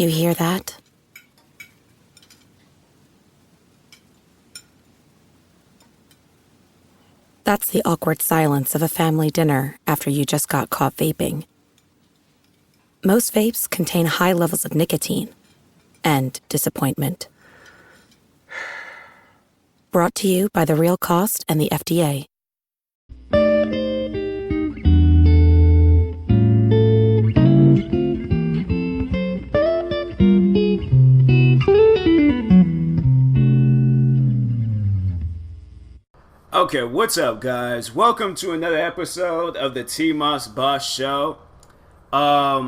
You hear that? That's the awkward silence of a family dinner after you just got caught vaping. Most vapes contain high levels of nicotine and disappointment. Brought to you by The Real Cost and the FDA. Okay, what's up, guys? Welcome to another episode of the TMossBoss show. I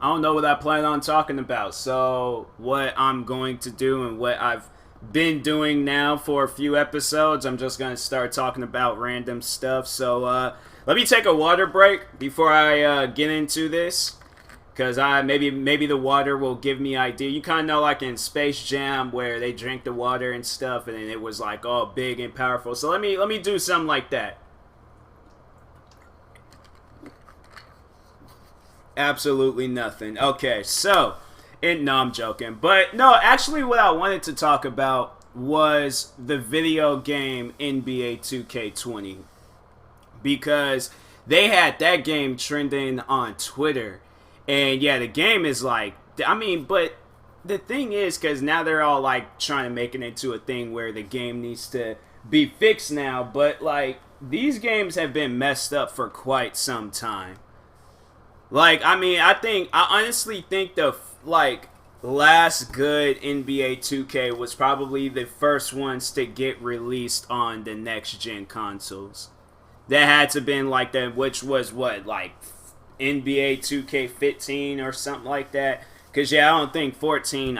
don't know what I plan on talking about, so what I'm going to do and what I've been doing now for a few episodes, I'm just going to start talking about random stuff. So let me take a water break before I get into this, because maybe the water will give me idea. You kind of know, like in Space Jam, where they drink the water and stuff, and it was like all big and powerful. So let me do something like that. Absolutely nothing. Okay, so no, I'm joking, but no, actually, what I wanted to talk about was the video game NBA 2K20, because they had that game trending on Twitter. And yeah, the game is like, but the thing is, because now they're all like trying to make it into a thing where the game needs to be fixed now, but like these games have been messed up for quite some time. Like, I honestly think the last good NBA 2K was probably the first ones to get released on the next gen consoles. That had to have been like that, which was what, like NBA 2K15 or something like that. Because, yeah, I don't think 14,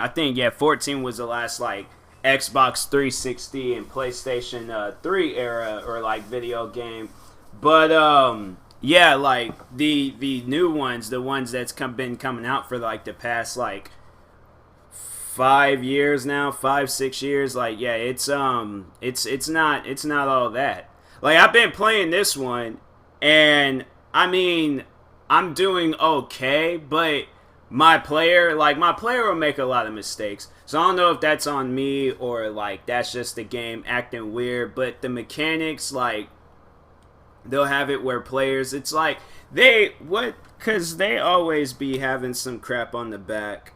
14 was the last, like, Xbox 360 and PlayStation 3 era or, like, video game. But, yeah, like, the new ones, the ones that's been coming out for, like, the past, like, 5 years now, 5-6 years, like, yeah, it's not all that. Like, I've been playing this one, and, I'm doing okay, but my player will make a lot of mistakes. So I don't know if that's on me or like that's just the game acting weird, but the mechanics, like, they'll have it where players, it's like because they always be having some crap on the back.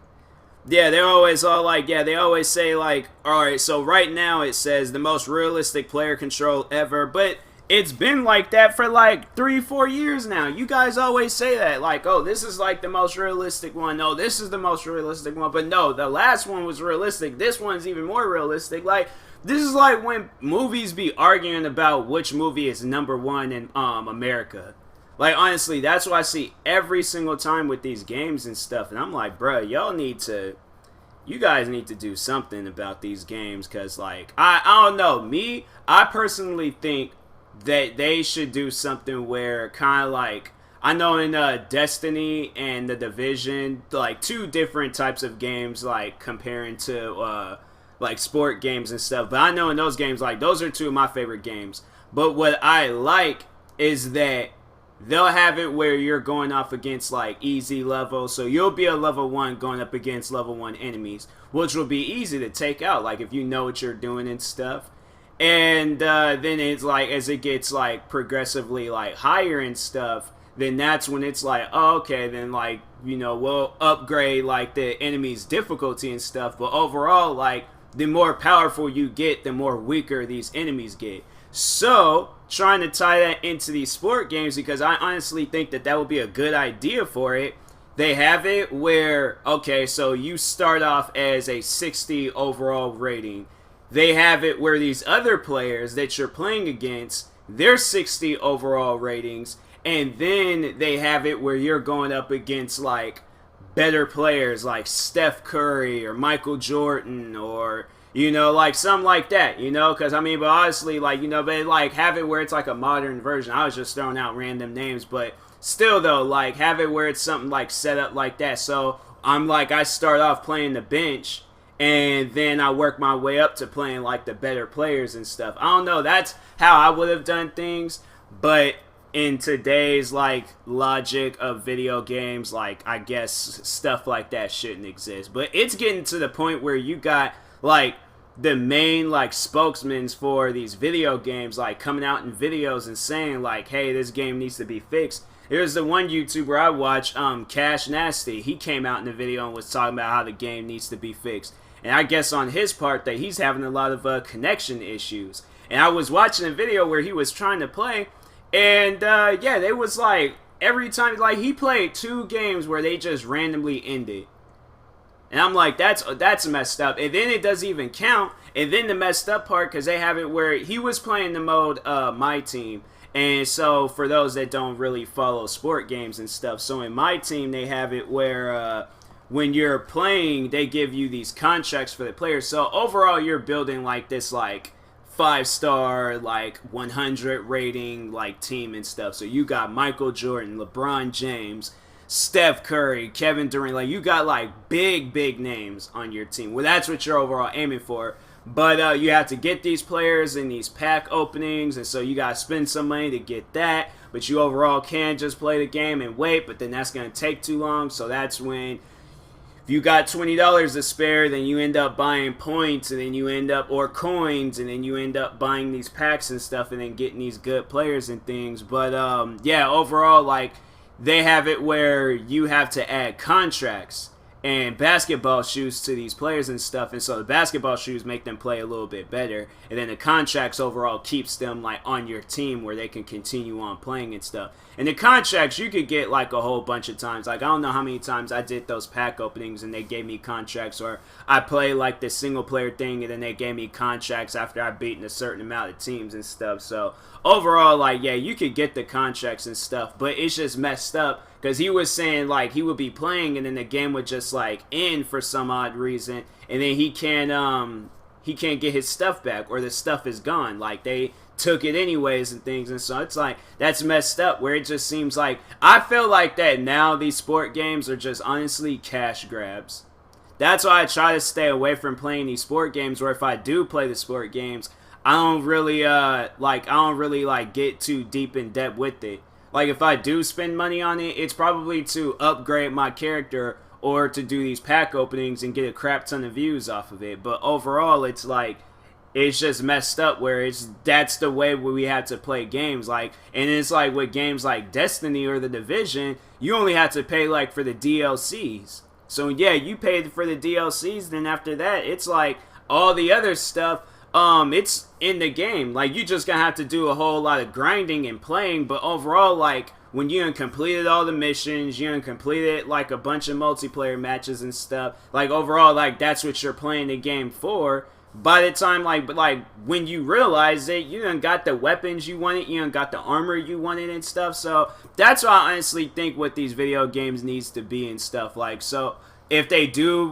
Yeah, they're always all like, yeah, they always say like, alright, so right now it says the most realistic player control ever, but it's been like that for like 3-4 years now. You guys always say that, like, oh, this is like the most realistic one. No, this is the most realistic one. But no, the last one was realistic. This one's even more realistic. Like, this is like when movies be arguing about which movie is number one in America. Like, honestly, that's what I see every single time with these games and stuff. And I'm like, bruh, you guys need to do something about these games. Because, like, I don't know. I personally think that they should do something where kind of like, I know in Destiny and The Division, like two different types of games, like comparing to like sport games and stuff, but I know in those games, like those are two of my favorite games. But what I like is that they'll have it where you're going off against like easy levels, so you'll be a level 1 going up against level 1 enemies, which will be easy to take out, like if you know what you're doing and stuff. And then it's like, as it gets like progressively like higher and stuff, then that's when it's like, oh, okay, then like, we'll upgrade like the enemy's difficulty and stuff. But overall, like, the more powerful you get, the more weaker these enemies get. So trying to tie that into these sport games, because I honestly think that would be a good idea for it. They have it where, okay, so you start off as a 60 overall rating. They have it where these other players that you're playing against, they're 60 overall ratings, and then they have it where you're going up against like better players like Steph Curry or Michael Jordan or, like something like that, because but honestly, like, they like have it where it's like a modern version. I was just throwing out random names, but still though, like have it where it's something like set up like that. So I start off playing the bench, and then I work my way up to playing like the better players and stuff. I don't know, that's how I would have done things, but in today's like logic of video games, like I guess stuff like that shouldn't exist. But it's getting to the point where you got like the main like spokesmen for these video games like coming out in videos and saying like, hey, this game needs to be fixed. There's the one YouTuber I watch, Cash Nasty. He came out in the video and was talking about how the game needs to be fixed. And I guess on his part that he's having a lot of connection issues. And I was watching a video where he was trying to play, and yeah, they was like every time like he played 2 games where they just randomly ended. And I'm like, that's messed up. And then it doesn't even count. And then the messed up part, because they have it where he was playing the mode My Team. And so for those that don't really follow sport games and stuff, so in My Team they have it where when you're playing, they give you these contracts for the players. So overall you're building like this like 5-star, like 100 rating like team and stuff. So you got Michael Jordan, LeBron James, Steph Curry, Kevin Durant. Like you got like big names on your team. Well, that's what you're overall aiming for. But you have to get these players in these pack openings, and so you got to spend some money to get that. But you overall can just play the game and wait, but then that's going to take too long. So that's when, if you got $20 to spare, then you end up buying points, and then you end up, or coins, and then you end up buying these packs and stuff, and then getting these good players and things. But yeah, overall, like, they have it where you have to add contracts and basketball shoes to these players and stuff, and so the basketball shoes make them play a little bit better, and then the contracts overall keeps them like on your team where they can continue on playing and stuff. And the contracts you could get like a whole bunch of times. Like I don't know how many times I did those pack openings and they gave me contracts, or I play like the single player thing and then they gave me contracts after I beaten a certain amount of teams and stuff. So overall, like, yeah, you could get the contracts and stuff, but it's just messed up because he was saying like he would be playing and then the game would just like end for some odd reason, and then he can't get his stuff back, or the stuff is gone. Like they took it anyways and things, and so it's like that's messed up where it just seems like I feel like that now these sport games are just honestly cash grabs. That's why I try to stay away from playing these sport games, or if I do play the sport games, I don't really get too deep in depth with it. Like if I do spend money on it, it's probably to upgrade my character or to do these pack openings and get a crap ton of views off of it. But overall, it's like it's just messed up where that's the way we have to play games. Like, and it's like with games like Destiny or The Division, you only have to pay like for the DLCs. So yeah, you paid for the DLCs, then after that, it's like all the other stuff, it's in the game. Like you just gonna have to do a whole lot of grinding and playing, but overall, like when you done completed all the missions, you done completed like a bunch of multiplayer matches and stuff, like overall, like that's what you're playing the game for. By the time, like when you realize it, you done got the weapons you wanted, you done got the armor you wanted and stuff. So that's what I honestly think what these video games needs to be and stuff. Like, so if they do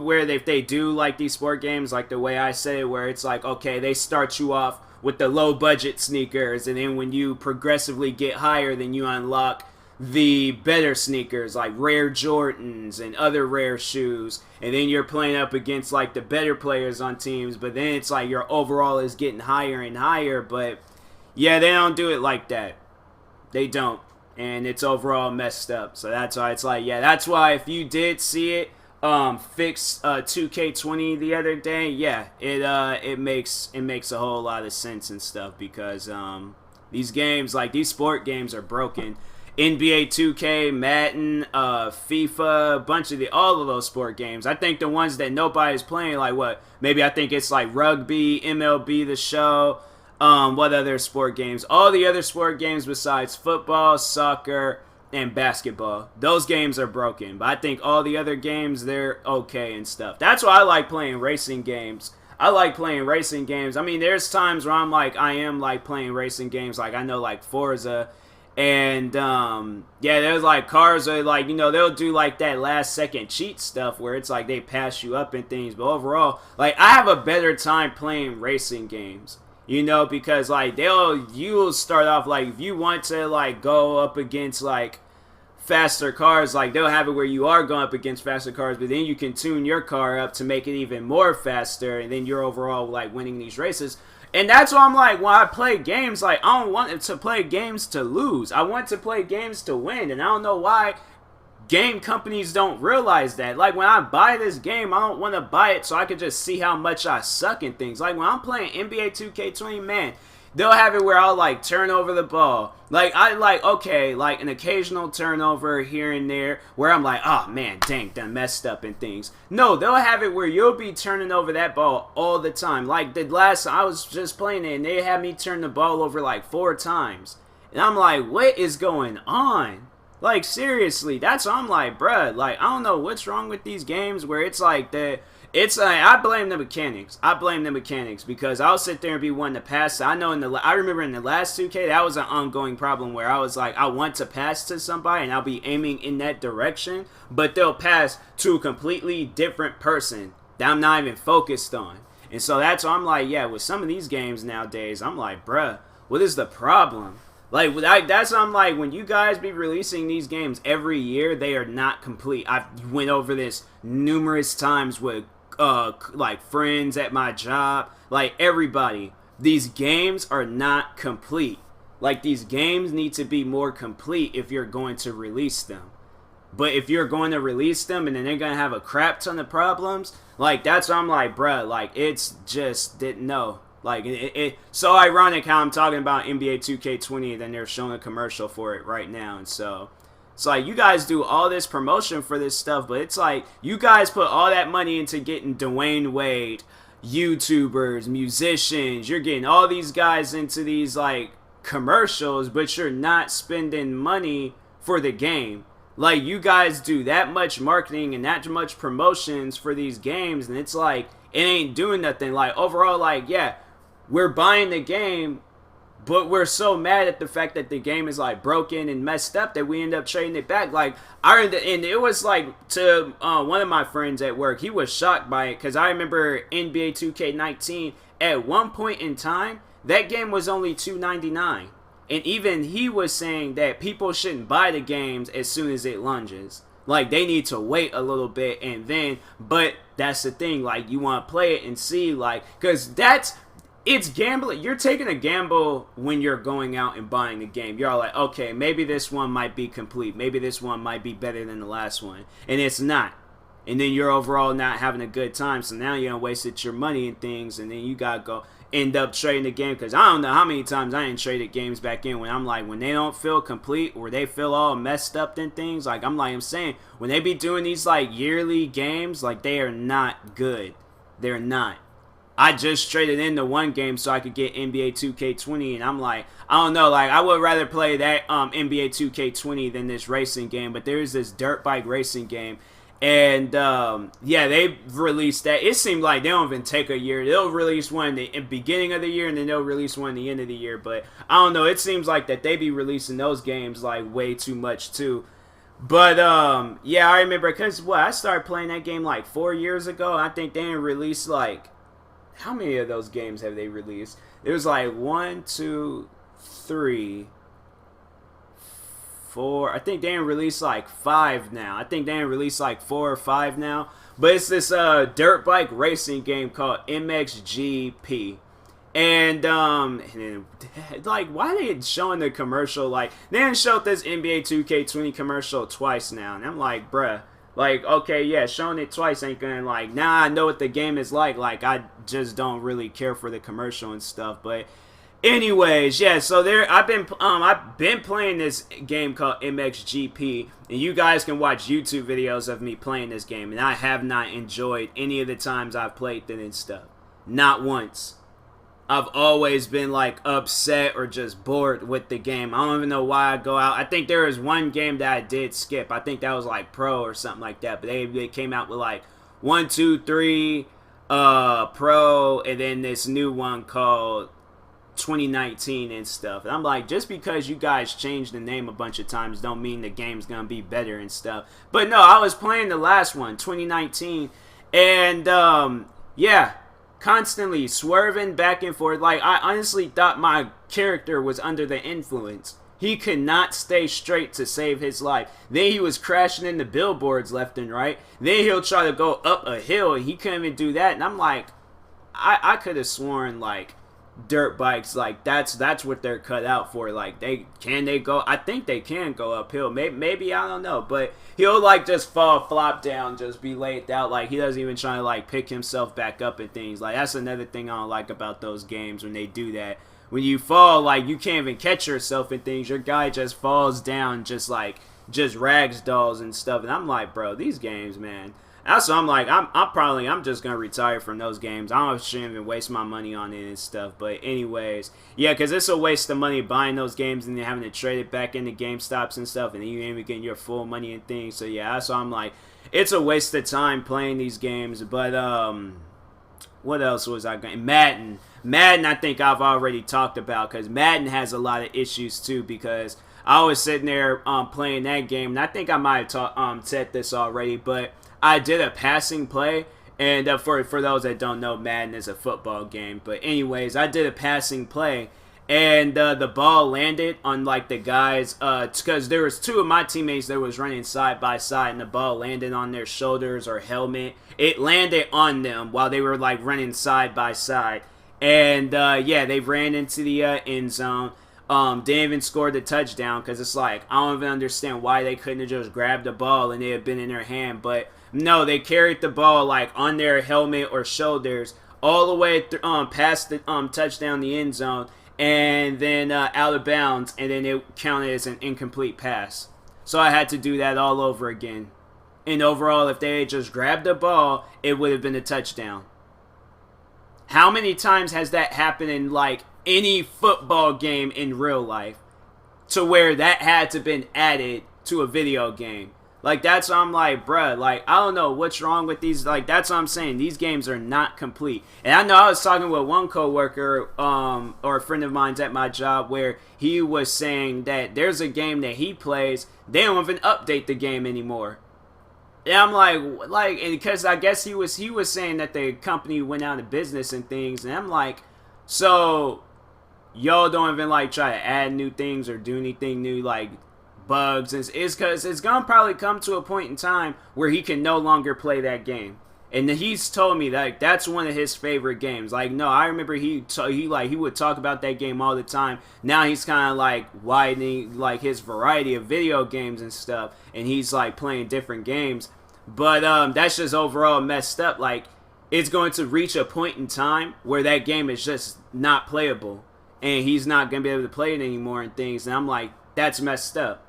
like these sport games, like the way I say it, where it's like, okay, they start you off with the low budget sneakers, and then when you progressively get higher, then you unlock the better sneakers like rare Jordans and other rare shoes, and then you're playing up against like the better players on teams, but then it's like your overall is getting higher and higher. But yeah, they don't do it like that. They don't, and it's overall messed up. So that's why it's like, yeah, that's why if you did see it fix 2K20 the other day, yeah, it makes a whole lot of sense and stuff, because these games, like these sport games, are broken. NBA 2K, Madden, FIFA, a bunch of all of those sport games. I think the ones that nobody's playing, like what? Maybe I think it's like rugby, MLB The Show. What other sport games? All the other sport games besides football, soccer, and basketball. Those games are broken. But I think all the other games, they're okay and stuff. That's why I like playing racing games. I mean, there's times where I am like playing racing games. Like I know like Forza. And yeah, there's like cars are like, you know, they'll do like that last second cheat stuff where it's like they pass you up and things, but overall, like I have a better time playing racing games, you know, because like you'll start off like if you want to like go up against like faster cars, like they'll have it where you are going up against faster cars, but then you can tune your car up to make it even more faster, and then you're overall like winning these races. And that's why I'm like, when I play games, like, I don't want to play games to lose. I want to play games to win. And I don't know why game companies don't realize that. Like, when I buy this game, I don't want to buy it so I can just see how much I suck in things. Like, when I'm playing NBA 2K20, man, they'll have it where I'll, like, turn over the ball. Like, okay, like, an occasional turnover here and there where I'm like, oh, man, dang, done messed up and things. No, they'll have it where you'll be turning over that ball all the time. Like, the last, I was just playing it, and they had me turn the ball over, like, 4 times. And I'm like, what is going on? Like, seriously, that's what I'm like, bruh. Like, I don't know what's wrong with these games where it's like that. It's like, I blame the mechanics. I blame the mechanics because I'll sit there and be wanting to pass. I know I remember in the last 2K, that was an ongoing problem where I was like, I want to pass to somebody and I'll be aiming in that direction, but they'll pass to a completely different person that I'm not even focused on. And so that's why I'm like, yeah, with some of these games nowadays, I'm like, bruh, what is the problem? Like, that's what I'm like, when you guys be releasing these games every year, they are not complete. I've went over this numerous times with like friends at my job, like everybody. These games are not complete. Like, these games need to be more complete if you're going to release them. But if you're going to release them and then they're going to have a crap ton of problems, like, that's what I'm like, bruh, like, it's just, didn't know. Like, it's so ironic how I'm talking about NBA 2K20 and then they're showing a commercial for it right now. And so it's like, you guys do all this promotion for this stuff, but it's like, you guys put all that money into getting Dwayne Wade, YouTubers, musicians. You're getting all these guys into these, like, commercials, but you're not spending money for the game. Like, you guys do that much marketing and that much promotions for these games, and it's like, it ain't doing nothing. Like, overall, like, yeah, we're buying the game, but we're so mad at the fact that the game is, like, broken and messed up that we end up trading it back. Like, and it was, like, to one of my friends at work, he was shocked by it, because I remember NBA 2K19, at one point in time, that game was only $2.99. And even he was saying that people shouldn't buy the games as soon as it launches. Like, they need to wait a little bit and then, but that's the thing, like, you want to play it and see, like, because it's gambling. You're taking a gamble when you're going out and buying a game. You're all like, okay, maybe this one might be complete. Maybe this one might be better than the last one. And it's not. And then you're overall not having a good time. So now you're going to waste your money and things. And then you got to go end up trading the game. Because I don't know how many times I ain't traded games back in when I'm like, when they don't feel complete or they feel all messed up and things. Like, I'm saying, when they be doing these, like, yearly games, like, they are not good. They're not. I just traded in the one game so I could get NBA 2K20, and I'm like, I don't know, like, I would rather play that NBA 2K20 than this racing game, but there's this dirt bike racing game, and yeah, they released that. It seemed like they don't even take a year. They'll release one in the beginning of the year, and then they'll release one at the end of the year, but I don't know, it seems like that they be releasing those games, like, way too much, too. But, yeah, I remember, because, I started playing that game, like, 4 years ago. I think they didn't release, like, how many of those games have they released? There was like 1, 2, 3, 4. I think they didn't release like 5 now. I think they didn't release like 4 or 5 now. But it's this dirt bike racing game called MXGP. And like, why are they showing the commercial? Like, they didn't show this NBA 2K20 commercial twice now. And I'm like, bruh. Like, okay, yeah, showing it twice ain't gonna, like, now I know what the game is like. Like, I just don't really care for the commercial and stuff. But anyways, yeah, so I've been playing this game called MXGP, and you guys can watch YouTube videos of me playing this game, and I have not enjoyed any of the times I've played it and stuff. Not once. I've always been, like, upset or just bored with the game. I don't even know why I go out. I think there was one game that I did skip. I think that was, like, Pro or something like that. But they came out with, like, 1, 2, 3, Pro, and then this new one called 2019 and stuff. And I'm like, just because you guys changed the name a bunch of times don't mean the game's gonna be better and stuff. But no, I was playing the last one, 2019, and, yeah, constantly swerving back and forth. Like, I honestly thought my character was under the influence. He could not stay straight to save his life. Then he was crashing into billboards left and right. Then he'll try to go up a hill and he couldn't even do that. And I'm like, I could have sworn, like, dirt bikes, like that's what they're cut out for. Like they go, I think they can go uphill, maybe I don't know, but he'll like just fall flop down, just be laid out, like he doesn't even try to like pick himself back up and things. Like that's another thing I don't like about those games when they do that. When you fall, like you can't even catch yourself and things, your guy just falls down, just rags dolls and stuff. And I'm like, bro, these games, man. Also, I'm like, I'm just gonna retire from those games. I shouldn't even waste my money on it and stuff. But anyways, yeah, because it's a waste of money buying those games and then having to trade it back into GameStops and stuff, and then you ain't even getting your full money and things. So yeah, so I'm like, it's a waste of time playing these games. But what else was I going? Madden, I think I've already talked about, because Madden has a lot of issues too, because I was sitting there playing that game, and I think I might have said this already, but I did a passing play, and for those that don't know, Madden is a football game. But anyways, I did a passing play, and the ball landed on like the guys, because there was two of my teammates that was running side by side, and the ball landed on their shoulders or helmet. It landed on them while they were like running side by side, and yeah, they ran into the end zone. Didn't even score the touchdown, because it's like, I don't even understand why they couldn't have just grabbed the ball and it had been in their hand. But no, they carried the ball like on their helmet or shoulders all the way past the touchdown, the end zone, and then out of bounds, and then it counted as an incomplete pass. So I had to do that all over again. And overall, if they had just grabbed the ball, it would have been a touchdown. How many times has that happened in like any football game in real life, to where that had to been added to a video game? Like, that's what I'm like, bruh, like, I don't know what's wrong with these. Like, that's what I'm saying. These games are not complete. And I know I was talking with one coworker, or a friend of mine's at my job, where he was saying that there's a game that he plays, they don't even update the game anymore. And I'm like, and because I guess he was saying that the company went out of business and things, and I'm like, so y'all don't even like try to add new things or do anything new, like bugs, and it's because it's gonna probably come to a point in time where he can no longer play that game. And he's told me that that's one of his favorite games. Like, no, I remember he would talk about that game all the time. Now he's kind of like widening like his variety of video games and stuff, and he's like playing different games. But that's just overall messed up. Like, it's going to reach a point in time where that game is just not playable, and he's not gonna be able to play it anymore and things. And I'm like, that's messed up.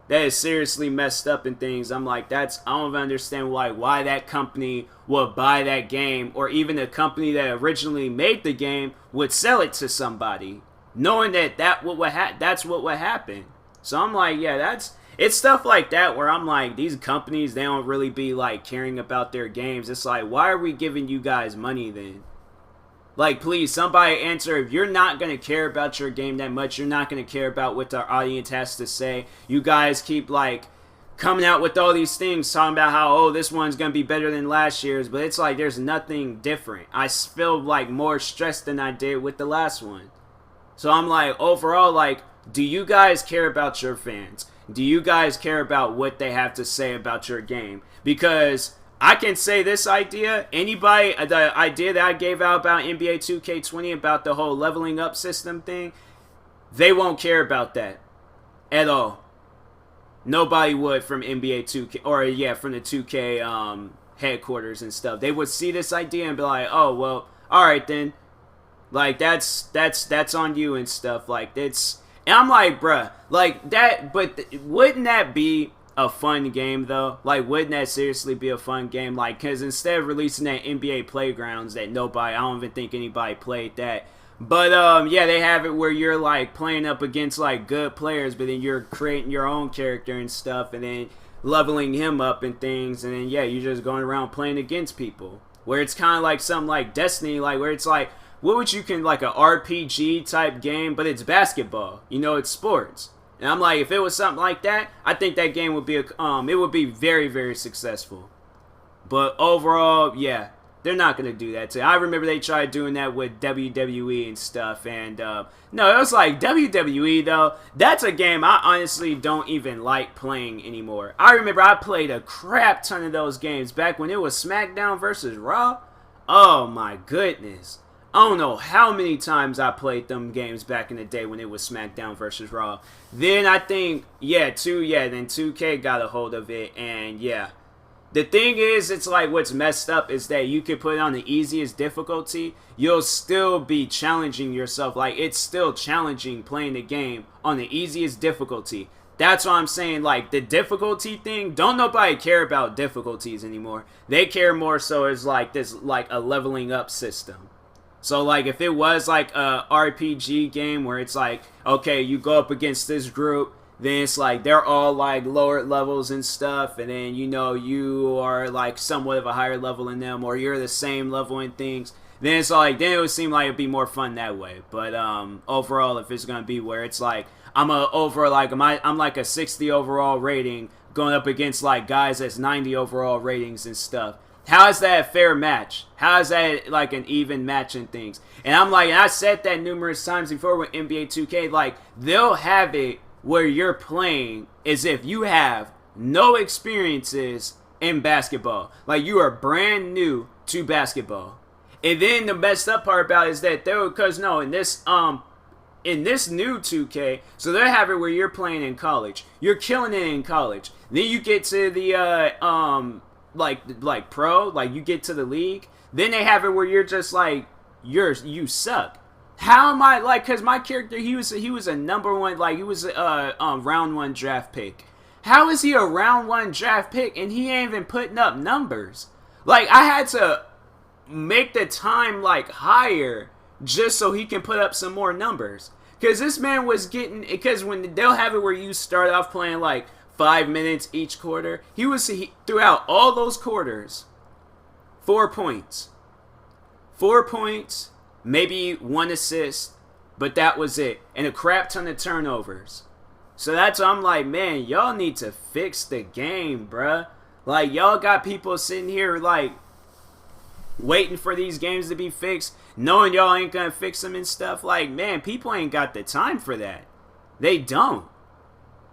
That is seriously messed up and things. I'm like, I don't even understand why that company would buy that game, or even the company that originally made the game would sell it to somebody, knowing that that's what would happen. So I'm like, yeah, it's stuff like that where I'm like, these companies, they don't really be like caring about their games. It's like, why are we giving you guys money then? Like, please, somebody answer. If you're not going to care about your game that much, you're not going to care about what our audience has to say. You guys keep, like, coming out with all these things, talking about how, oh, this one's going to be better than last year's. But it's like, there's nothing different. I feel, like, more stressed than I did with the last one. So I'm like, overall, like, do you guys care about your fans? Do you guys care about what they have to say about your game? Because I can say this idea, the idea that I gave out about NBA 2K20, about the whole leveling up system thing, they won't care about that at all. Nobody would from NBA 2K, or yeah, from the 2K headquarters and stuff. They would see this idea and be like, oh, well, alright then. Like, that's on you and stuff. Like, and I'm like, bruh, like that, but wouldn't that be a fun game though? Like, wouldn't that seriously be a fun game? Like, because instead of releasing that NBA Playgrounds that I don't even think anybody played that. But yeah, they have it where you're like playing up against like good players, but then you're creating your own character and stuff, and then leveling him up and things, and then yeah, you're just going around playing against people. Where it's kind of like something like Destiny, like where it's like, like a RPG type game, but it's basketball. You know, it's sports. And I'm like, if it was something like that, I think that game would be it would be very, very successful. But overall, yeah, they're not gonna do that. I remember they tried doing that with WWE and stuff, and no, it was like WWE though. That's a game I honestly don't even like playing anymore. I remember I played a crap ton of those games back when it was SmackDown versus Raw. Oh my goodness. I don't know how many times I played them games back in the day when it was SmackDown versus Raw. Then I think, then 2K got a hold of it, and yeah. The thing is, it's like what's messed up is that you could put it on the easiest difficulty. You'll still be challenging yourself. Like, it's still challenging playing the game on the easiest difficulty. That's why I'm saying, like, the difficulty thing, don't nobody care about difficulties anymore. They care more so as, like, this, like, a leveling up system. So, like, if it was, like, a RPG game where it's like, okay, you go up against this group, then it's like they're all like lower levels and stuff, and then you are like somewhat of a higher level than them, or you're the same level in things, then it's like, then it would seem like it'd be more fun that way. But overall, if it's gonna be where it's like I'm like a 60 overall rating going up against like guys that's 90 overall ratings and stuff, how is that a fair match? How is that like an even match and things? And I'm like, and I said that numerous times before with NBA 2K, like they'll have it where you're playing as if you have no experiences in basketball. Like you are brand new to basketball. And then the messed up part about it is that in this new 2K, so they have it where you're playing in college. You're killing it in college. Then you get to the like pro, like you get to the league. Then they have it where you're just like you suck. How am I, like, because my character, he was a number one, like, he was a round one draft pick. How is he a round one draft pick and he ain't even putting up numbers? Like, I had to make the time, like, higher just so he can put up some more numbers. Because this man was getting, because when they'll have it where you start off playing, like, 5 minutes each quarter, throughout all those quarters, 4 points. 4 points. Maybe 1 assist, but that was it. And a crap ton of turnovers. So that's why I'm like, man, y'all need to fix the game, bruh. Like, y'all got people sitting here, like, waiting for these games to be fixed, knowing y'all ain't gonna fix them and stuff. Like, man, people ain't got the time for that. They don't.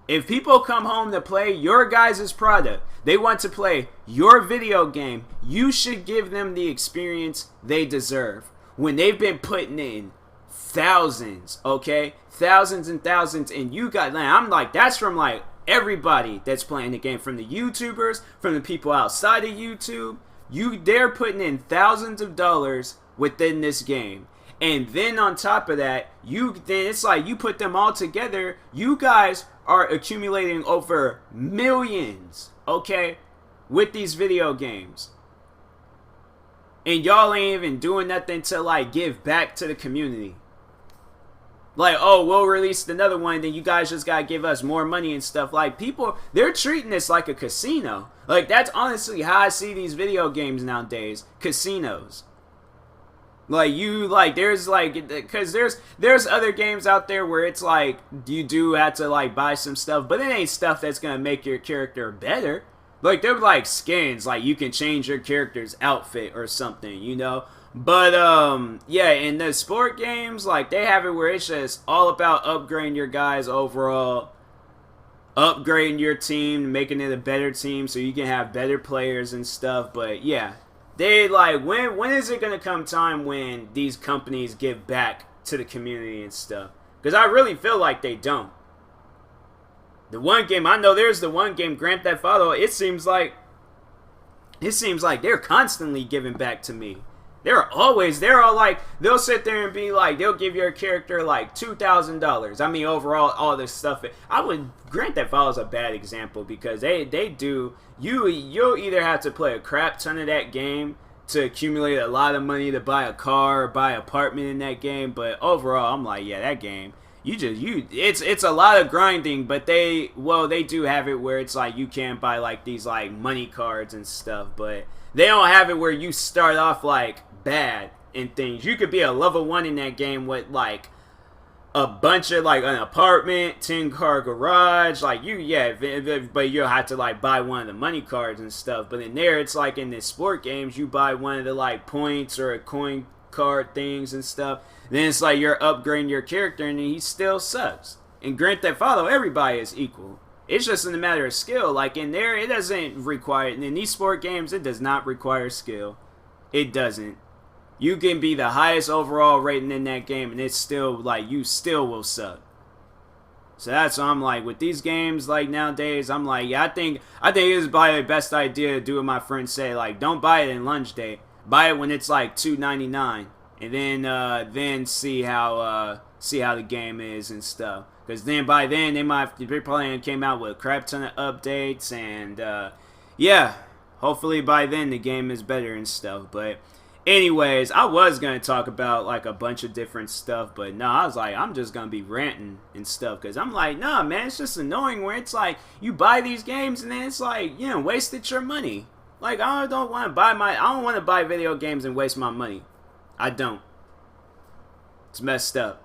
If people come home to play your guys' product, they want to play your video game, you should give them the experience they deserve. When they've been putting in thousands, okay? Thousands and thousands, and you got, I'm like, that's from like everybody that's playing the game, from the YouTubers, from the people outside of YouTube. They're putting in thousands of dollars within this game. And then on top of that, then it's like you put them all together, you guys are accumulating over millions, okay, with these video games. And y'all ain't even doing nothing to like give back to the community. Like, oh, we'll release another one, then you guys just gotta give us more money and stuff. Like, people, they're treating this like a casino. Like, that's honestly how I see these video games nowadays. Casinos. Like, because there's other games out there where it's like, you do have to like buy some stuff, but it ain't stuff that's gonna make your character better. Like, they're like skins, like you can change your character's outfit or something, you know? But, yeah, in the sport games, like, they have it where it's just all about upgrading your guys overall, upgrading your team, making it a better team so you can have better players and stuff. But, yeah, they, like, when is it going to come time when these companies give back to the community and stuff? Because I really feel like they don't. The one game, I know there's the one game, Grand Theft Auto, it seems like they're constantly giving back to me. They're all like, they'll sit there and be like, they'll give your character like $2,000. I mean, overall, all this stuff. Grand Theft Auto is a bad example because you'll either have to play a crap ton of that game to accumulate a lot of money to buy a car or buy an apartment in that game. But overall, I'm like, yeah, that game, it's a lot of grinding, but they do have it where it's like you can buy like these like money cards and stuff, but they don't have it where you start off like bad and things. You could be a level 1 in that game with like a bunch of like an apartment, 10-car garage, like but you'll have to like buy one of the money cards and stuff. But in there, it's like in the sport games, you buy one of the like points or a coin card things and stuff. Then it's like you're upgrading your character and he still sucks. In Grand Theft Auto, everybody is equal. It's just in a matter of skill. Like in there, it doesn't require, in these sport games, it does not require skill. It doesn't. You can be the highest overall rating in that game, and it's still like you still will suck. So that's what I'm like with these games. Like nowadays, I'm like, yeah, I think it is probably the best idea to do what my friends say. Like, don't buy it in lunch day. Buy it when it's like $2.99, and then see how the game is and stuff. Because then by then they probably came out with a crap ton of updates, and yeah, hopefully by then the game is better and stuff. But anyways, I was going to talk about like a bunch of different stuff, but no, I was like, I'm just going to be ranting and stuff, because I'm like, nah, man, it's just annoying where it's like, you buy these games and then it's like, wasted your money. Like, I don't want to buy video games and waste my money. I don't. It's messed up.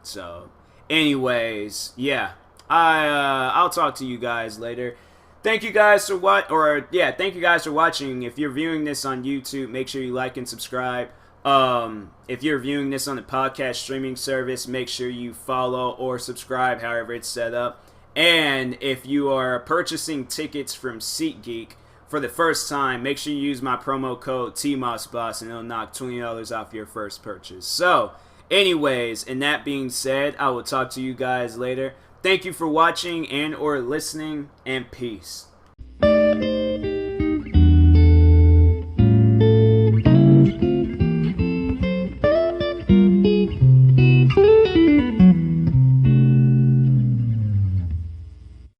So, anyways, yeah, I'll talk to you guys later. Thank you guys for thank you guys for watching. If you're viewing this on YouTube, make sure you like and subscribe. If you're viewing this on the podcast streaming service, make sure you follow or subscribe, however it's set up. And if you are purchasing tickets from SeatGeek for the first time, make sure you use my promo code TMossBoss, and it'll knock $20 off your first purchase. So, anyways, and that being said, I will talk to you guys later. Thank you for watching and or listening, and peace.